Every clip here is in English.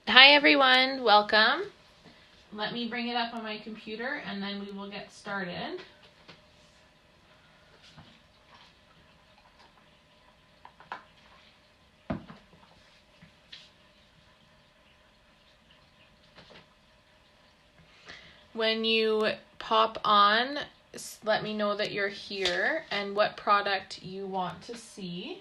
Hi everyone, welcome. Let me bring it up on my computer and then we will get started. When you pop on, let me know that you're here and what product you want to see.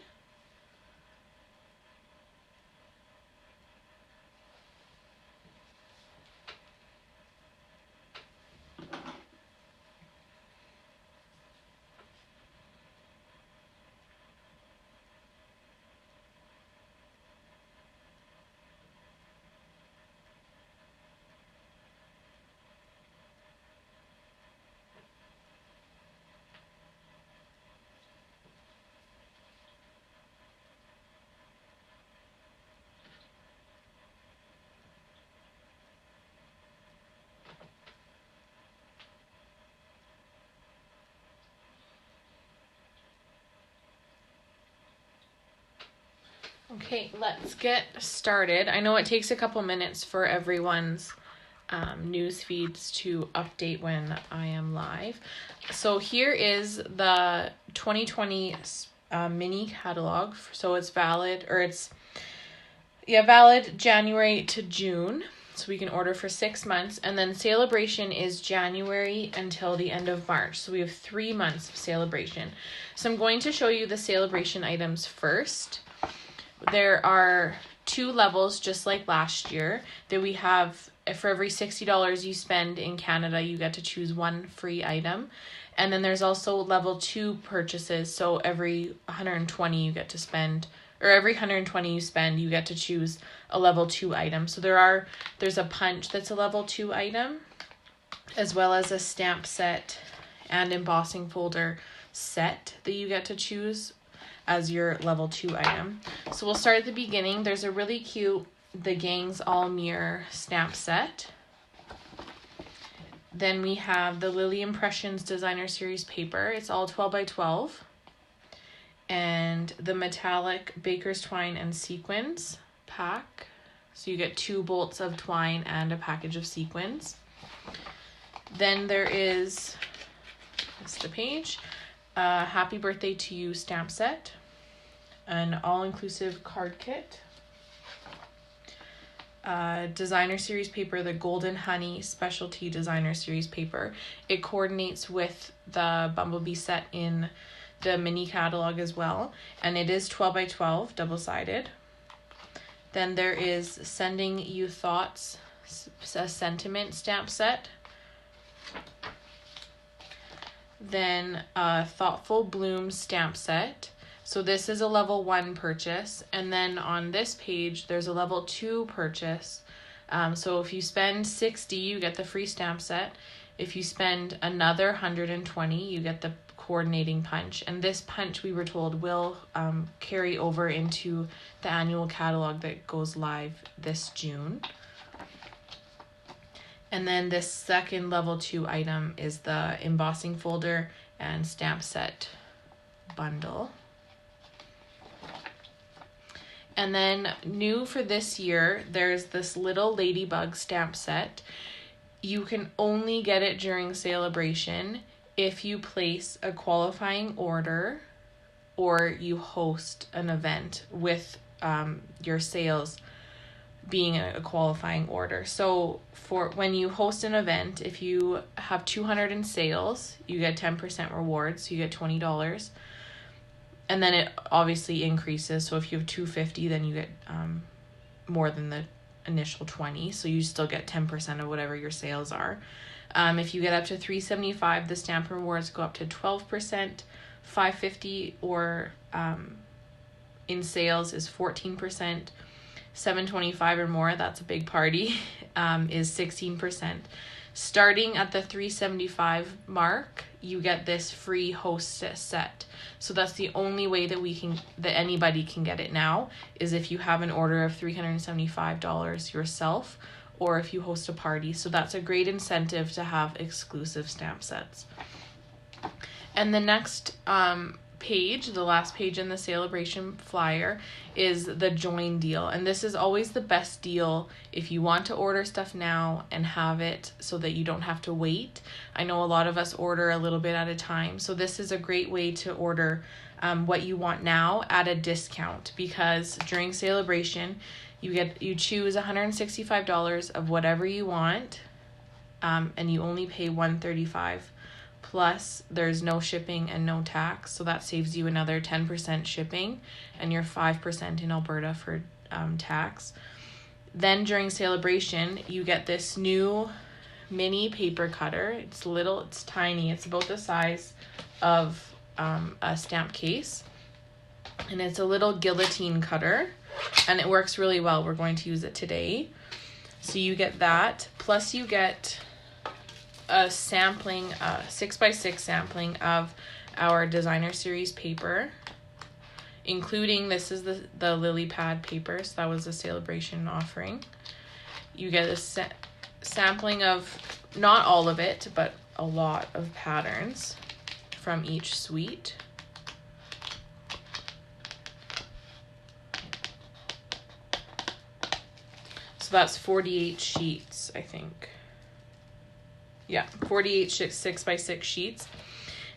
Okay, let's get started. I know it takes a couple minutes for everyone's news feeds to update when I am live. So here is the 2020 mini catalog. So it's valid, valid January to June. So we can order for 6 months. And then celebration is January until the end of March. So we have 3 months of celebration. So I'm going to show you the celebration items first. There are 2 levels, just like last year, that we have. For every $60 you spend in Canada, you get to choose 1 free item. And then there's also level 2 purchases. So every 120 you get to spend, or every 120 you spend, you get to choose a level 2 item. So there's a punch that's a level 2 item, as well as a stamp set and embossing folder set that you get to choose as your level 2 item. So we'll start at the beginning. There's a really cute The Gang's All Mirror stamp set. Then we have the Lily Impressions Designer Series paper. It's all 12 by 12. And the metallic Baker's Twine and Sequins pack. So you get 2 bolts of twine and a package of sequins. Then there is, that's the page, Happy Birthday to You stamp set, an all-inclusive card kit, designer series paper, the Golden Honey Specialty Designer Series paper. It coordinates with the Bumblebee set in the mini catalog as well, and it is 12 by 12, double-sided. Then there is Sending You Thoughts, a sentiment stamp set. Then Thoughtful Bloom stamp set. So this is a level 1 purchase. And then on this page, there's a level 2 purchase. So if you spend $60, you get the free stamp set. If you spend another $120, you get the coordinating punch. And this punch, we were told, will carry over into the annual catalog that goes live this June. And then this second level 2 item is the embossing folder and stamp set bundle. And then new for this year, there's this little ladybug stamp set. You can only get it during celebration if you place a qualifying order or you host an event with your sales being a qualifying order. So for when you host an event, if you have 200 in sales, you get 10% rewards, so you get $20. And then it obviously increases. So if you have 250, then you get more than the initial 20. So you still get 10% of whatever your sales are. If you get up to 375, the stamp rewards go up to 12%. 550 or in sales is 14%. 725 or more, that's a big party, is 16%. Starting at the 375 mark, you get this free hostess set. So that's the only way that anybody can get it now, is if you have an order of $375 yourself, or if you host a party. So that's a great incentive to have exclusive stamp sets. And the next page, the last page in the celebration flyer, is the join deal. And this is always the best deal if you want to order stuff now and have it so that you don't have to wait. I know a lot of us order a little bit at a time. So this is a great way to order what you want now at a discount, because during celebration, you choose $165 of whatever you want, and you only pay $135. Plus, there's no shipping and no tax, so that saves you another 10% shipping, and you're 5% in Alberta for tax. Then during celebration, you get this new mini paper cutter. It's little, it's tiny. It's about the size of a stamp case, and it's a little guillotine cutter, and it works really well. We're going to use it today. So you get that, plus you get a sampling, 6x6 sampling of our designer series paper, including, this is the lily pad paper, so that was a celebration offering. You get a sampling of, not all of it, but a lot of patterns from each suite. So that's 48 sheets, I think. Yeah, 48 6x6 sheets.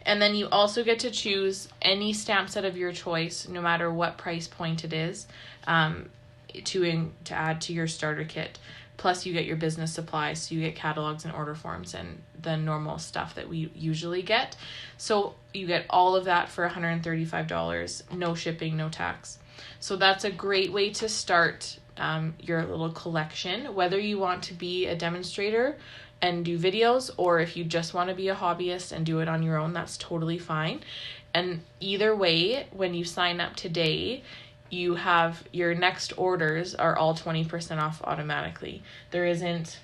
And then you also get to choose any stamp set of your choice, no matter what price point it is, to add to your starter kit. Plus you get your business supplies, so you get catalogs and order forms and the normal stuff that we usually get. So you get all of that for $135, no shipping, no tax. So that's a great way to start your little collection, whether you want to be a demonstrator and do videos, or if you just want to be a hobbyist and do it on your own, that's totally fine. And either way, when you sign up today, you have your next orders are all 20% off automatically. There isn't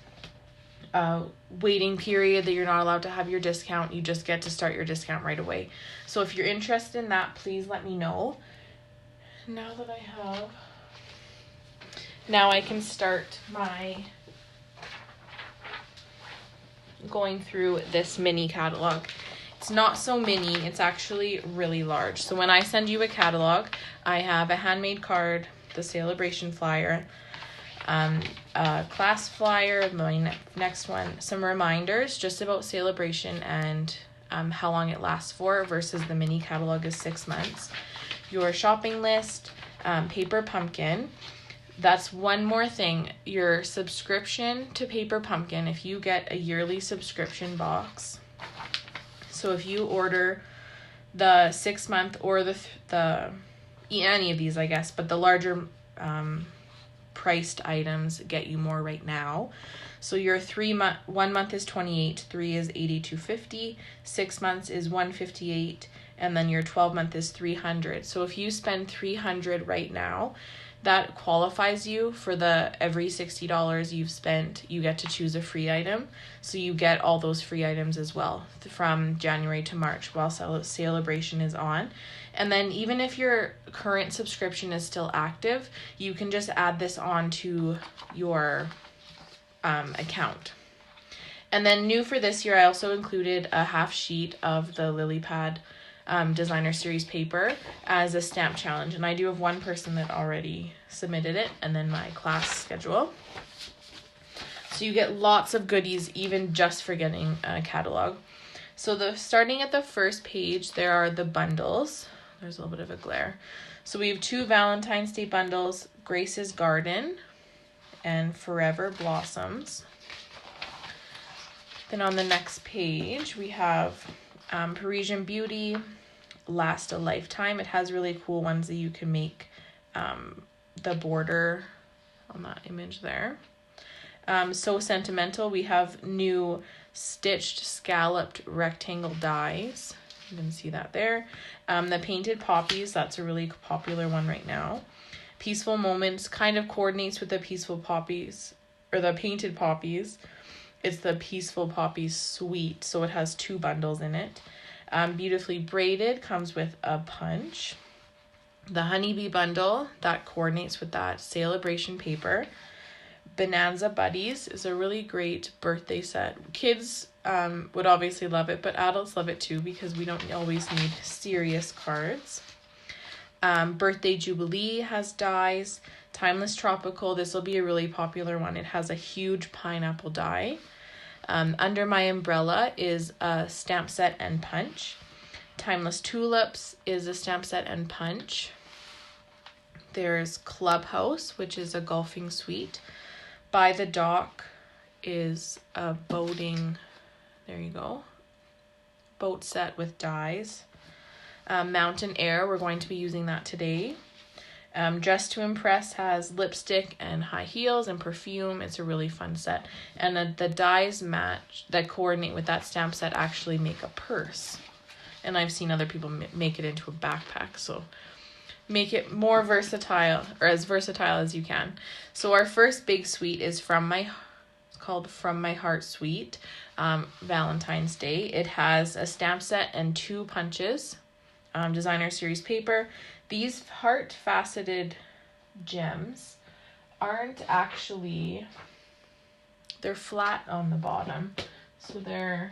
a waiting period that you're not allowed to have your discount. You just get to start your discount right away. So if you're interested in that, please let me know. Now I can start my going through this mini catalog. It's not so mini, it's actually really large. So when I send you a catalog, I have a handmade card, the celebration flyer, a class flyer, my next one, some reminders just about celebration and how long it lasts for, versus the mini catalog is 6 months. Your shopping list, paper pumpkin. That's one more thing. Your subscription to Paper Pumpkin, if you get a yearly subscription box, so if you order the 6 month or the any of these, I guess, but the larger priced items get you more right now. So your 1 month is $28, 3 is $82.50, 6 months is $158, and then your 12 month is $300. So if you spend $300 right now, that qualifies you for the every $60 you've spent, you get to choose a free item. So you get all those free items as well from January to March while celebration is on. And then even if your current subscription is still active, you can just add this on to your account. And then new for this year, I also included a half sheet of the lily pad designer series paper as a stamp challenge, and I do have one person that already submitted it, and then my class schedule. So you get lots of goodies even just for getting a catalog. So starting at the first page, there are the bundles. There's a little bit of a glare. So we have 2 Valentine's Day bundles, Grace's Garden and Forever Blossoms. Then on the next page we have Parisian Beauty, Last a Lifetime. It has really cool ones that you can make the border on that image there. So Sentimental, we have new stitched scalloped rectangle dies. You can see that there. The Painted Poppies, that's a really popular one right now. Peaceful Moments kind of coordinates with the Peaceful Poppies, or the Painted Poppies. It's the Peaceful Poppies suite, so it has 2 bundles in it. Beautifully Braided comes with a punch. The Honeybee bundle, that coordinates with that celebration paper. Bonanza Buddies is a really great birthday set. Kids would obviously love it, but adults love it too because we don't always need serious cards. Birthday Jubilee has dies. Timeless Tropical, this will be a really popular one. It has a huge pineapple die. Under My Umbrella is a stamp set and punch. Timeless Tulips is a stamp set and punch. There's Clubhouse, which is a golfing suite. By the Dock is a boating, there you go, boat set with dies. Mountain Air, we're going to be using that today. Dress to Impress has lipstick and high heels and perfume. It's a really fun set. And the dies match that coordinate with that stamp set actually make a purse. And I've seen other people make it into a backpack. So make it more versatile, or as versatile as you can. So our first big suite is called From My Heart Suite, Valentine's Day. It has a stamp set and 2 punches, designer series paper. These heart faceted gems aren't actually, they're flat on the bottom. So let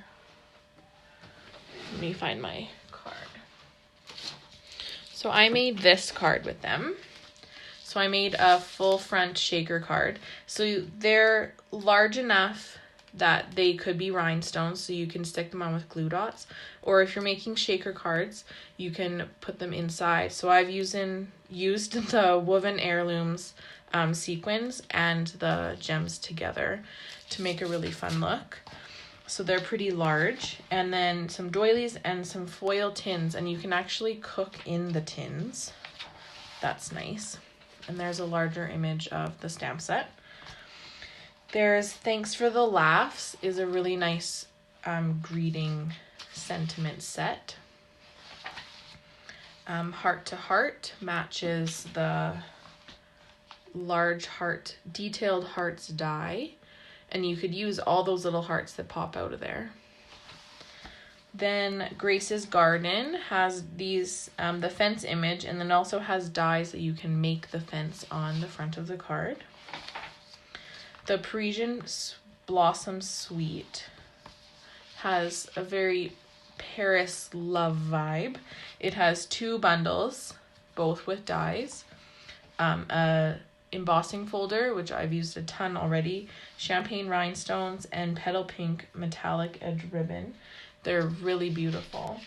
me find my card. So I made this card with them. So I made a full front shaker card. So they're large enough that they could be rhinestones, so you can stick them on with glue dots. Or if you're making shaker cards, you can put them inside. So I've used the woven heirlooms sequins and the gems together to make a really fun look. So they're pretty large. And then some doilies and some foil tins, and you can actually cook in the tins. That's nice. And there's a larger image of the stamp set. There's Thanks for the Laughs is a really nice greeting sentiment set. Heart to Heart matches the large heart, detailed hearts die. And you could use all those little hearts that pop out of there. Then Grace's Garden has these, the fence image, and then also has dies that you can make the fence on the front of the card. The Parisian Blossom Suite has a very Paris love vibe. It has 2 bundles, both with dies. A embossing folder, which I've used a ton already. Champagne rhinestones and petal pink metallic edge ribbon. They're really beautiful.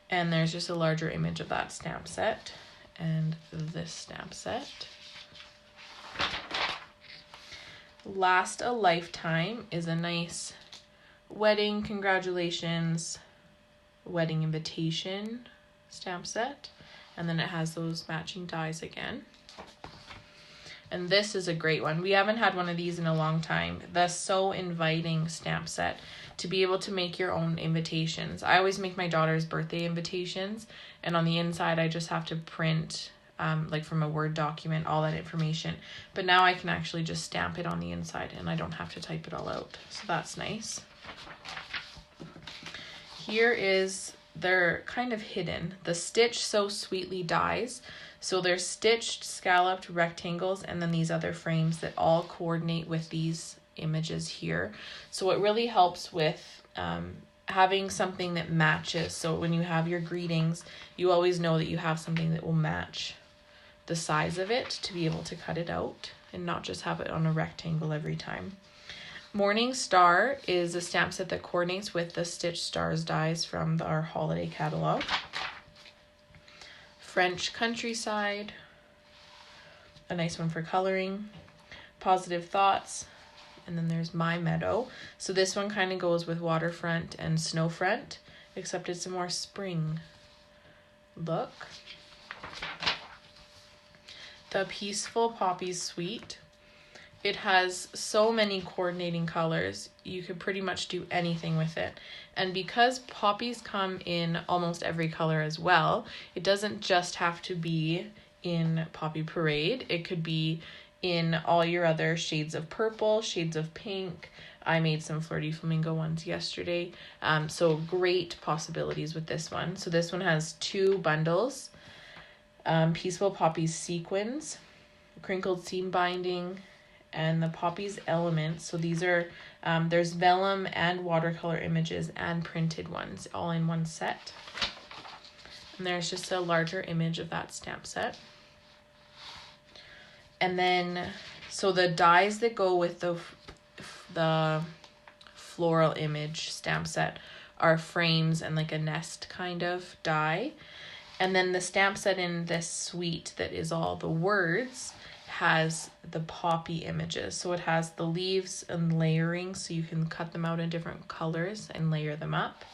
And there's just a larger image of that stamp set and this stamp set. Last a Lifetime is a nice wedding congratulations, wedding invitation stamp set. And then it has those matching dies again. And this is a great one. We haven't had one of these in a long time. The So Inviting stamp set to be able to make your own invitations. I always make my daughter's birthday invitations, and on the inside I just have to print like from a Word document all that information. But now I can actually just stamp it on the inside and I don't have to type it all out. So that's nice. Here is, they're kind of hidden, the Stitch So Sweetly dies. So they're stitched, scalloped rectangles, and then these other frames that all coordinate with these images here. So it really helps with having something that matches. So when you have your greetings, you always know that you have something that will match the size of it to be able to cut it out and not just have it on a rectangle every time. Morning Star is a stamp set that coordinates with the Stitch Stars dies from our holiday catalog. French Countryside, a nice one for coloring. Positive Thoughts, and then there's My Meadow. So this one kind of goes with Waterfront and Snowfront, except it's a more spring look. The Peaceful Poppies Suite. It has so many coordinating colors, you could pretty much do anything with it. And because poppies come in almost every color as well, it doesn't just have to be in Poppy Parade. It could be in all your other shades of purple, shades of pink. I made some Flirty Flamingo ones yesterday. So great possibilities with this one. So this one has 2 bundles. Peaceful Poppies Sequins, Crinkled Seam Binding, and the Poppy's Elements. So these are, there's vellum and watercolor images and printed ones all in one set. And there's just a larger image of that stamp set. And then, so the dies that go with the floral image stamp set are frames and like a nest kind of die. And then the stamp set in this suite that is all the words has the poppy images. So it has the leaves and layering, so you can cut them out in different colors and layer them up.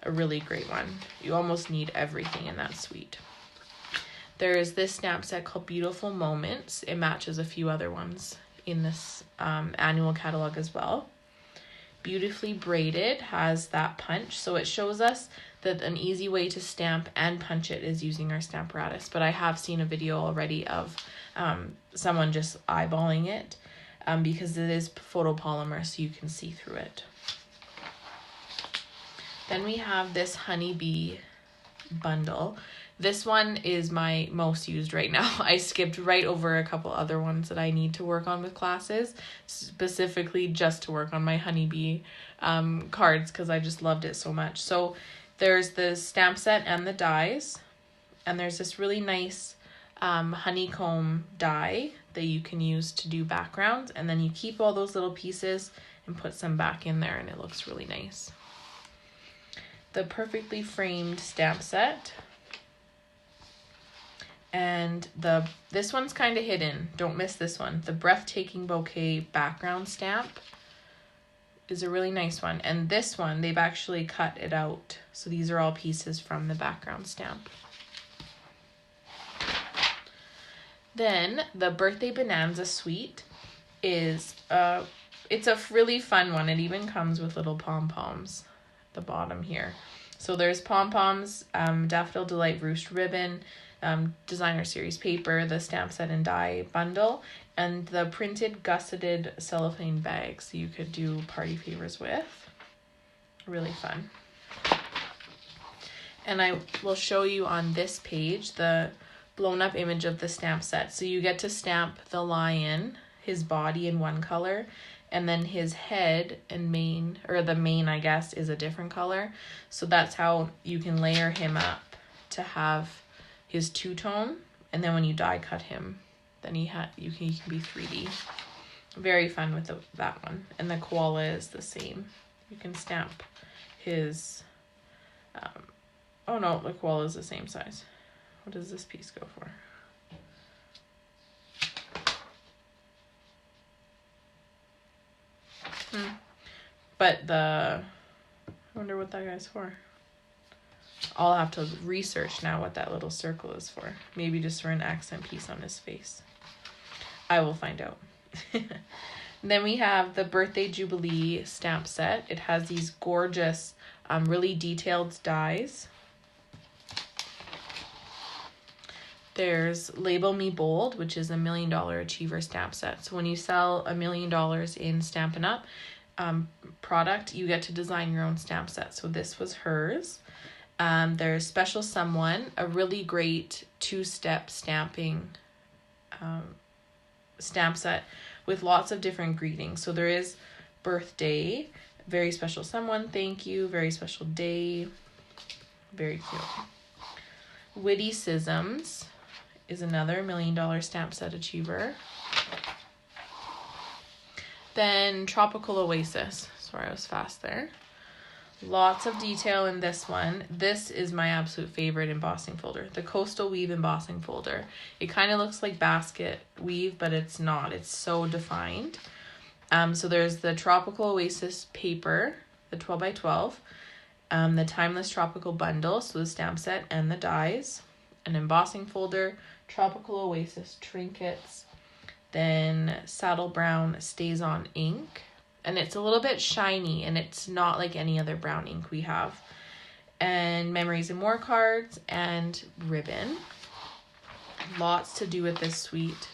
A really great one. You almost need everything in that suite. There is this stamp set called Beautiful Moments. It matches a few other ones in this annual catalog as well. Beautifully Braided has that punch. So it shows us that an easy way to stamp and punch it is using our Stamparatus. But I have seen a video already of someone just eyeballing it because it is photopolymer, so you can see through it. Then we have this Honeybee bundle. This one is my most used right now. I skipped right over a couple other ones that I need to work on with classes, specifically just to work on my Honeybee cards because I just loved it so much. So there's the stamp set and the dies, and there's this really nice honeycomb die that you can use to do backgrounds, and then you keep all those little pieces and put some back in there, and it looks really nice. The Perfectly Framed stamp set. And this one's kind of hidden. Don't miss this one. The Breathtaking Bouquet background stamp is a really nice one. And this one, they've actually cut it out. So these are all pieces from the background stamp. Then the Birthday Bonanza Suite is, it's a really fun one. It even comes with little pom-poms at the bottom here. So there's pom-poms, Daffodil Delight Roost ribbon, designer series paper, the stamp set and die bundle, and the printed gusseted cellophane bag, so you could do party favors with. Really fun. And I will show you on this page the blown up image of the stamp set. So you get to stamp the lion, his body in one color, and then his head and mane, or the mane I guess, is a different color. So that's how you can layer him up to have his two-tone, and then when you die cut him, then he can be 3D. Very fun with that one. And the koala is the same. You can stamp his oh no, the koala is the same size. What does this piece go for? But I wonder what that guy's for. I'll have to research now what that little circle is for. Maybe just for an accent piece on his face. I will find out. Then we have the Birthday Jubilee stamp set. It has these gorgeous, really detailed dies. There's Label Me Bold, which is a $1 Million Achiever stamp set. So when you sell $1 million in Stampin' Up! Product, you get to design your own stamp set. So this was hers. There's Special Someone, a really great two-step stamping stamp set with lots of different greetings. So there is birthday, very special someone, thank you, very special day, very cute. Witty Sisms is another $1 Million stamp set achiever. Then Tropical Oasis. Sorry, I was fast there. Lots of detail in this one. This is my absolute favorite embossing folder, the Coastal Weave embossing folder. It kind of looks like basket weave, but it's not. It's so defined. So there's the Tropical Oasis paper, the 12x12, the Timeless Tropical bundle, so the stamp set and the dies, an embossing folder, Tropical Oasis trinkets, then Saddle Brown Stays On ink. And it's a little bit shiny, and it's not like any other brown ink we have. And Memories and More cards and ribbon. Lots to do with this suite.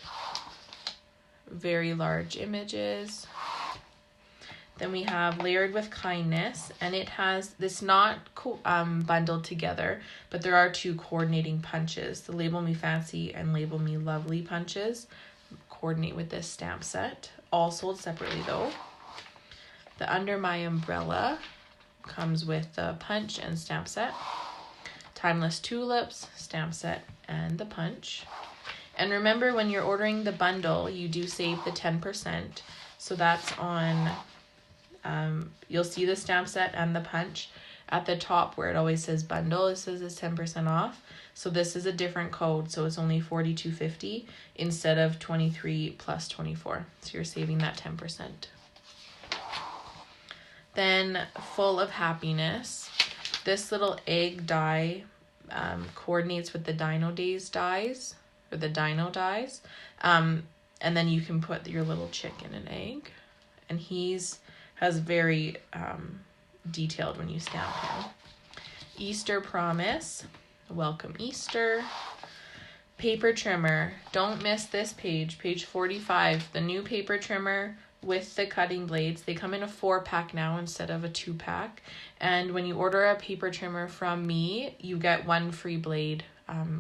Very large images. Then we have Layered with Kindness, and it has this not bundled together, but there are two coordinating punches, the Label Me Fancy and Label Me Lovely punches, coordinate with this stamp set. All sold separately though. The Under My Umbrella comes with the punch and stamp set. Timeless Tulips, stamp set, and the punch. And remember, when you're ordering the bundle, you do save the 10%. So that's on, you'll see the stamp set and the punch. At the top where it always says bundle, it says it's 10% off. So this is a different code, so it's only $42.50 instead of $23 plus $24. So you're saving that 10%. Then Full of Happiness. This little egg die coordinates with the Dino Days dies, or the Dino dies. And then you can put your little chick in an egg. And has very detailed when you stamp him. Easter Promise. Welcome Easter. Paper trimmer. Don't miss this page. Page 45. The new paper trimmer with the cutting blades. They come in a 4-pack now instead of a 2-pack. And when you order a paper trimmer from me, you get 1 free blade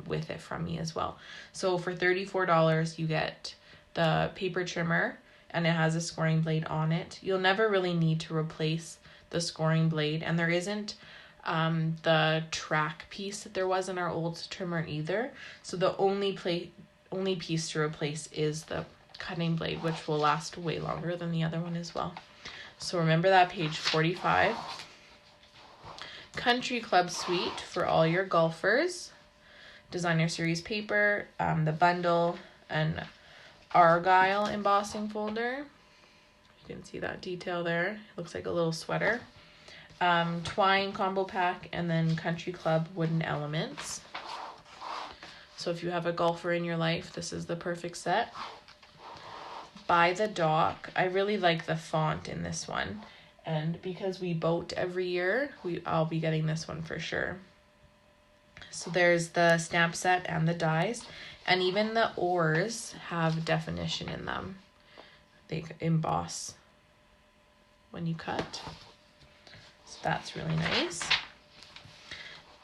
with it from me as well. So for $34, you get the paper trimmer and it has a scoring blade on it. You'll never really need to replace the scoring blade, and there isn't the track piece that there was in our old trimmer either. So the only piece to replace is the cutting blade, which will last way longer than the other one as well. So remember that, page 45. Country Club Suite for all your golfers. Designer Series paper, the bundle, and Argyle embossing folder. You can see that detail there. It looks like a little sweater. Twine combo pack, and then Country Club wooden elements. So if you have a golfer in your life, this is the perfect set. By the Dock. I really like the font in this one, and because we boat every year, I'll be getting this one for sure. So there's the stamp set and the dies, and even the oars have definition in them. They emboss when you cut. So that's really nice.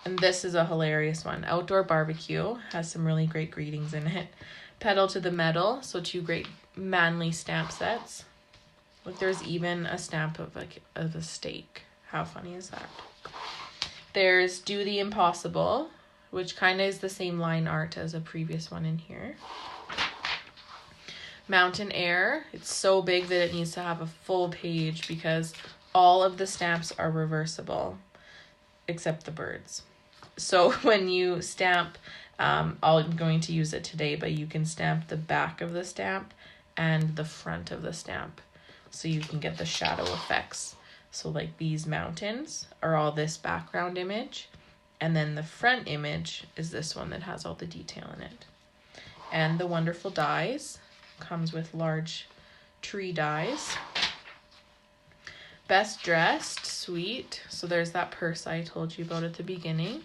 And this is a hilarious one. Outdoor Barbecue has some really great greetings in it. Pedal to the Metal, so 2 great manly stamp sets. Look, there's even a stamp of a steak. How funny is that? There's Do the Impossible, which kind of is the same line art as a previous one in here. Mountain Air. It's so big that it needs to have a full page because all of the stamps are reversible except the birds. So when you stamp, I'm going to use it today, but you can stamp the back of the stamp and the front of the stamp so you can get the shadow effects. So like these mountains are all this background image, and then the front image is this one that has all the detail in it. And the Wonderful Dies comes with large tree dies. Best Dressed Suite. So there's that purse I told you about at the beginning.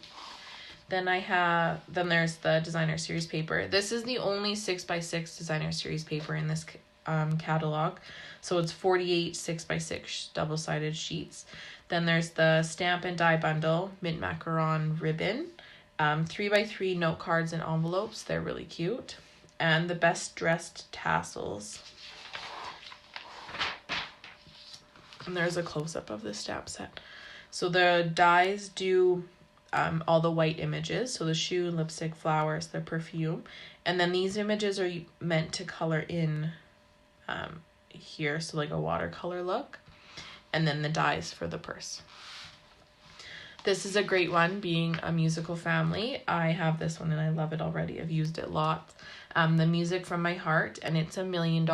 Then there's the Designer Series paper. This is the only 6x6 Designer Series paper in this catalog. So it's 48 6x6 double-sided sheets. Then there's the Stamp and Die Bundle, Mint Macaron ribbon. 3x3 note cards and envelopes. They're really cute. And the Best Dressed Tassels. And there's a close-up of the stamp set. So the dies do all the white images. So the shoe, lipstick, flowers, the perfume. And then these images are meant to color in here. So like a watercolor look. And then the dies for the purse. This is a great one, being a musical family. I have this one and I love it already. I've used it lots. The Music from My Heart, and it's a $1 million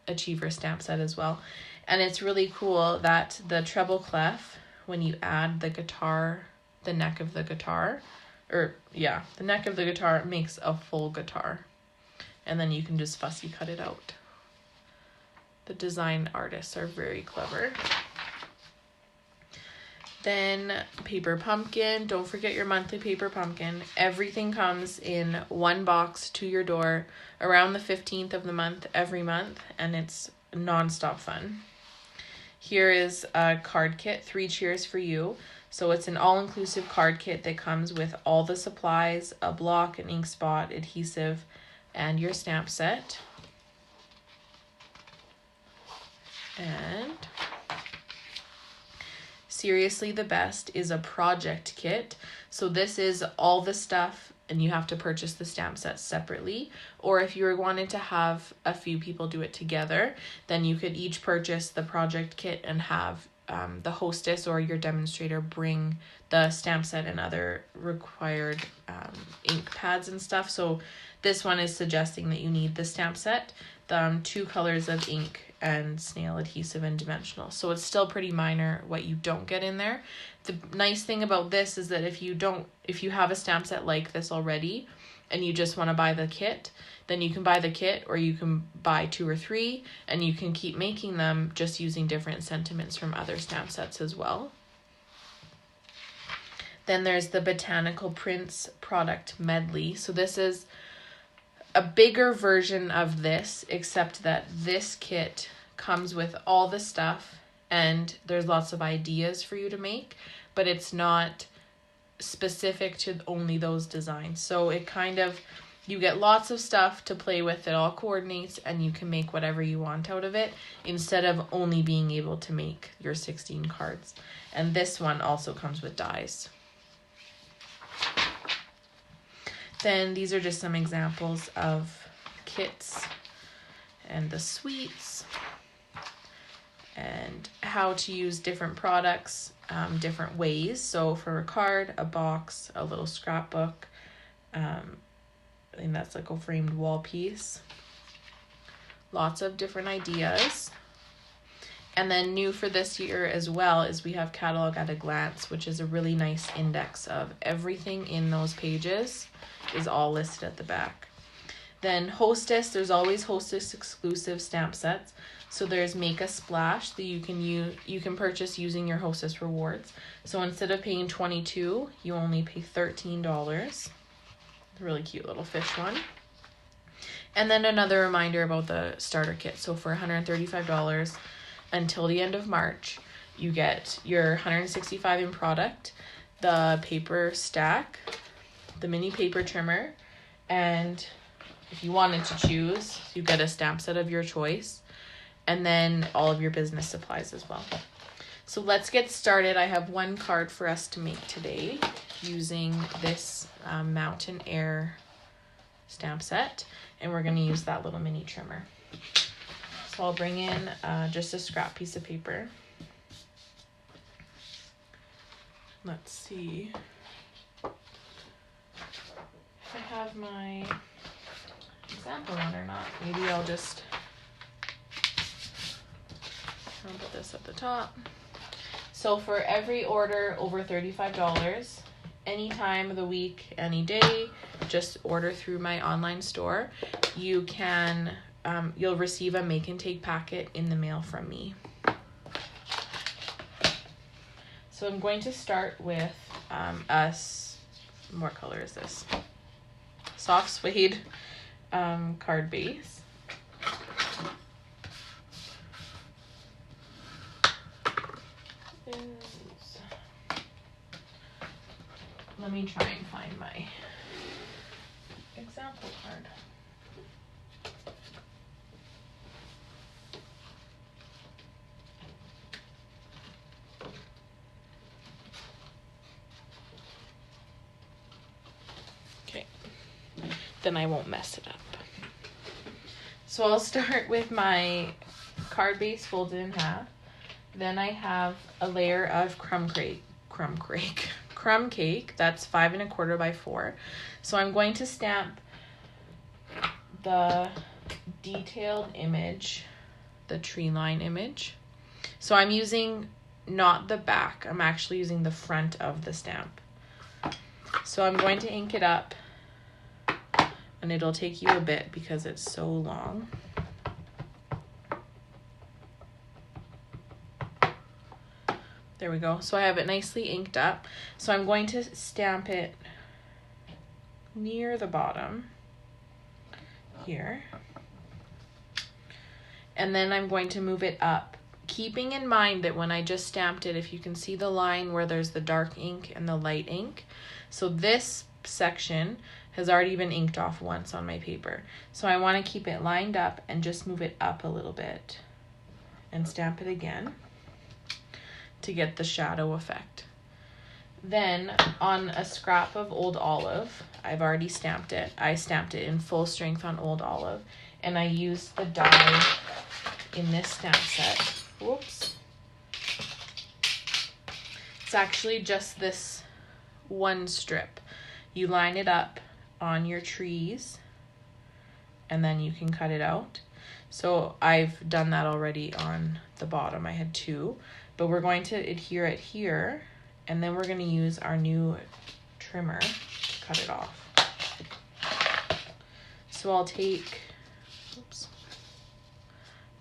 Achiever stamp set as well. And it's really cool that the treble clef, when you add the guitar, the neck of the guitar, the neck of the guitar makes a full guitar. And then you can just fussy cut it out. The design artists are very clever. Then Paper Pumpkin. Don't forget your monthly Paper Pumpkin. Everything comes in one box to your door around the 15th of the month every month, and it's non-stop fun. Here is a card kit, 3 Cheers for You. So it's an all-inclusive card kit that comes with all the supplies, a block, an ink spot, adhesive, and your stamp set. And seriously, the best is a project kit. So this is all the stuff, and you have to purchase the stamp set separately. Or if you were wanting to have a few people do it together, then you could each purchase the project kit and have the hostess or your demonstrator bring the stamp set and other required ink pads and stuff. So this one is suggesting that you need the stamp set, the 2 colors of ink, and snail adhesive and dimensional. So it's still pretty minor what you don't get in there. The nice thing about this is that if you have a stamp set like this already and you just want to buy the kit, then you can buy the kit, or you can buy 2 or 3 and you can keep making them just using different sentiments from other stamp sets as well. Then there's the Botanical Prints product medley. So this is a bigger version of this, except that this kit comes with all the stuff and there's lots of ideas for you to make, but it's not specific to only those designs. So it kind of, you get lots of stuff to play with. It all coordinates and you can make whatever you want out of it instead of only being able to make your 16 cards. And this one also comes with dies. Then these are just some examples of kits and the suites and how to use different products different ways. So for a card, a box, a little scrapbook, I think that's like a framed wall piece. Lots of different ideas. And then new for this year as well is we have Catalog at a Glance, which is a really nice index of everything in those pages is all listed at the back. Then Hostess, there's always Hostess exclusive stamp sets. So there's Make a Splash that you can purchase using your Hostess rewards. So instead of paying $22, you only pay $13. A really cute little fish one. And then another reminder about the starter kit. So for $135 until the end of March, you get your 165 in product, the paper stack, the mini paper trimmer, and if you wanted to choose, you get a stamp set of your choice, and then all of your business supplies as well. So let's get started. I have one card for us to make today using this Mountain Air stamp set, and we're going to use that little mini trimmer. So I'll bring in just a scrap piece of paper. Let's see if I have my example one or not. Maybe I'll put this at the top. So for every order over $35, any time of the week, any day, just order through my online store. You can, you'll receive a make and take packet in the mail from me. So I'm going to start with what color is this? Soft suede card base. Let me try and find my example card. Okay, then I won't mess it up. So I'll start with my card base folded in half. Then I have a layer of crumb cake, that's 5 1/4 by 4. So I'm going to stamp the detailed image, the tree line image. So I'm using not the back, I'm actually using the front of the stamp. So I'm going to ink it up, and it'll take you a bit because it's so long. There we go. So I have it nicely inked up. So I'm going to stamp it near the bottom here. And then I'm going to move it up, keeping in mind that when I just stamped it, if you can see the line where there's the dark ink and the light ink. So this section has already been inked off once on my paper. So I want to keep it lined up and just move it up a little bit and stamp it again to get the shadow effect. Then on a scrap of Old Olive, I've already stamped it. I stamped it in full strength on Old Olive, and I used the die in this stamp set. Whoops. It's actually just this one strip. You line it up on your trees, and then you can cut it out. So I've done that already on the bottom. I had 2, but we're going to adhere it here, and then we're going to use our new trimmer to cut it off. So I'll take, oops,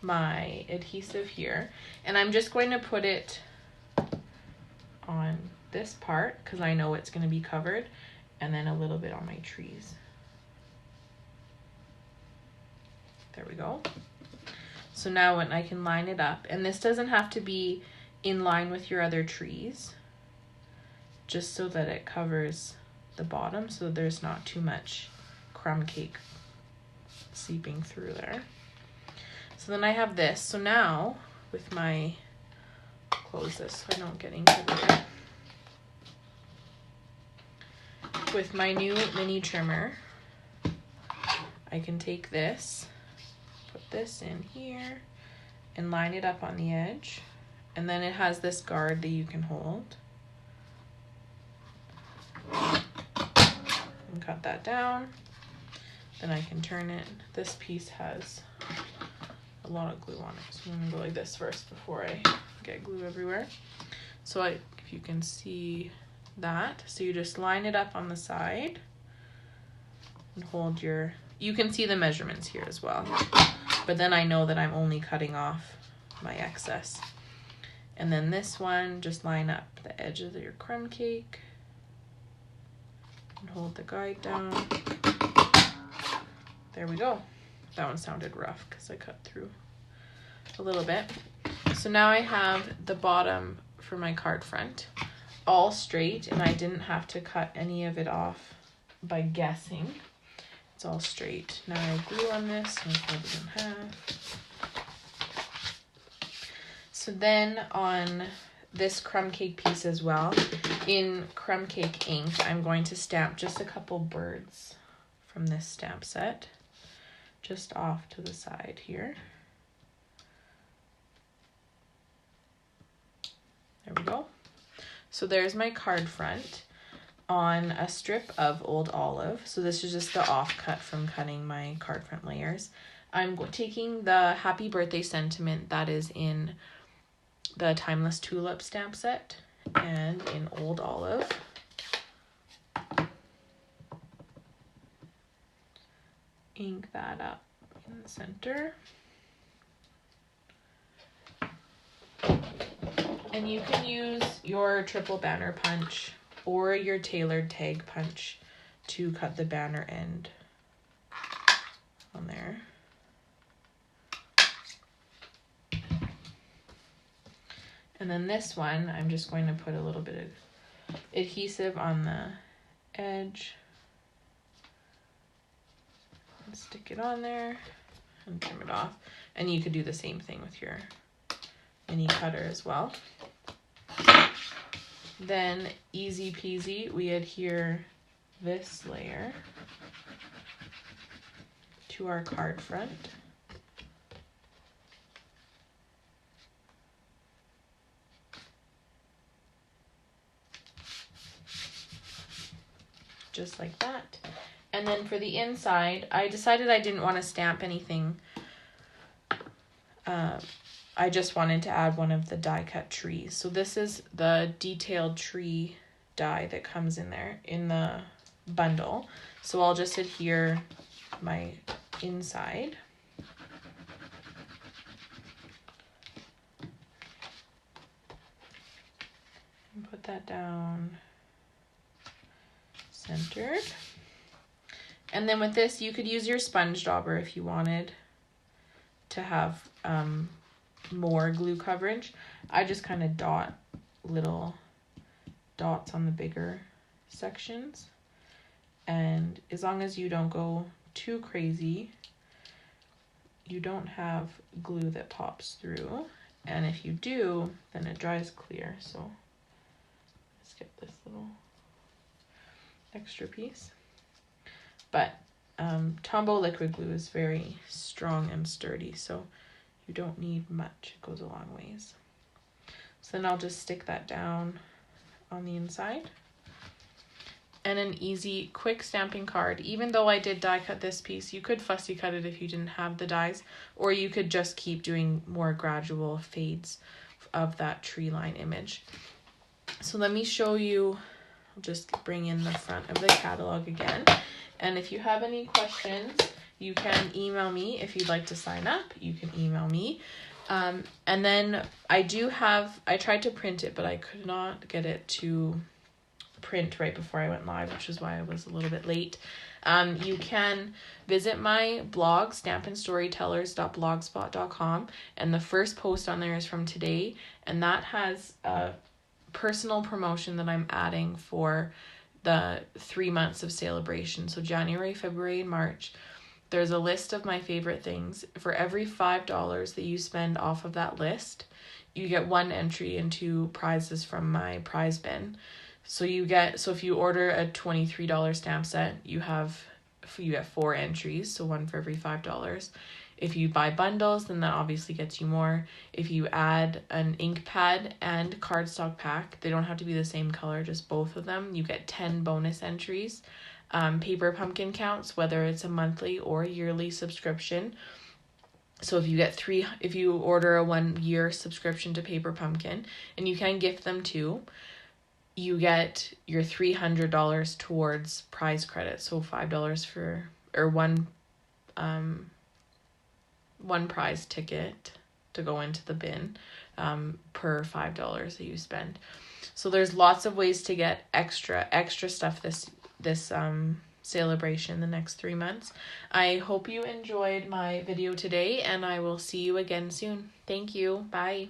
my adhesive here, and I'm just going to put it on this part because I know it's going to be covered, and then a little bit on my trees. There we go. So now when I can line it up, and this doesn't have to be in line with your other trees, just so that it covers the bottom so there's not too much crumb cake seeping through there. So then I have this. So now with my, close this so I don't get ink everywhere. With my new mini trimmer, I can take this, put this in here, and line it up on the edge. And then it has this guard that you can hold. And cut that down. Then I can turn it. This piece has a lot of glue on it, so I'm gonna go like this first before I get glue everywhere. So if you can see that, so you just line it up on the side and hold your, you can see the measurements here as well, but then I know that I'm only cutting off my excess. And then this one, just line up the edge of your crumb cake and hold the guide down. There we go. That one sounded rough because I cut through a little bit. So now I have the bottom for my card front all straight, and I didn't have to cut any of it off by guessing. It's all straight. Now I have glue on this, and I fold it in half. So then on this crumb cake piece as well, in crumb cake ink, I'm going to stamp just a couple birds from this stamp set, just off to the side here. There we go. So there's my card front on a strip of Old Olive. So this is just the offcut from cutting my card front layers. I'm taking the Happy Birthday sentiment that is in the Timeless Tulip stamp set and in Old Olive. Ink that up in the center. And you can use your triple banner punch or your tailored tag punch to cut the banner end on there. And then this one, I'm just going to put a little bit of adhesive on the edge and stick it on there and trim it off. And you could do the same thing with your mini cutter as well. Then easy peasy, we adhere this layer to our card front. Just like that. And then for the inside, I decided I didn't want to stamp anything. I just wanted to add one of the die cut trees. So this is the detailed tree die that comes in there in the bundle. So I'll just adhere my inside. And put that down centered. And then with this, you could use your sponge dauber if you wanted to have more glue coverage. I just kind of dot little dots on the bigger sections. And as long as you don't go too crazy, you don't have glue that pops through. And if you do, then it dries clear. So let's get this little extra piece. But Tombow liquid glue is very strong and sturdy, so you don't need much. It goes a long ways. So then I'll just stick that down on the inside. And an easy, quick stamping card. Even though I did die cut this piece, you could fussy cut it if you didn't have the dies, or you could just keep doing more gradual fades of that tree line image. So let me show you, I'll just bring in the front of the catalog again. And if you have any questions, you can email me. If you'd like to sign up, you can email me. And then I tried to print it, but I could not get it to print right before I went live, which is why I was a little bit late. You can visit my blog, stampinstorytellers.blogspot.com, and the first post on there is from today, and that has a personal promotion that I'm adding for the 3 months of celebration. So January, February, and March. There's a list of my favorite things. For every $5 that you spend off of that list, you get 1 entry into prizes from my prize bin. So if you order a $23 stamp set, you get 4 entries, so 1 for every $5. If you buy bundles, then that obviously gets you more. If you add an ink pad and cardstock pack, they don't have to be the same color, just both of them, you get 10 bonus entries. Paper pumpkin counts, whether it's a monthly or yearly subscription. So if you order a 1-year subscription to Paper Pumpkin, and you can gift them too, you get your $300 towards prize credit. So $5 for, or one prize ticket to go into the bin per $5 that you spend. So there's lots of ways to get extra stuff this celebration the next 3 months. I hope you enjoyed my video today, and I will see you again soon. Thank you. Bye.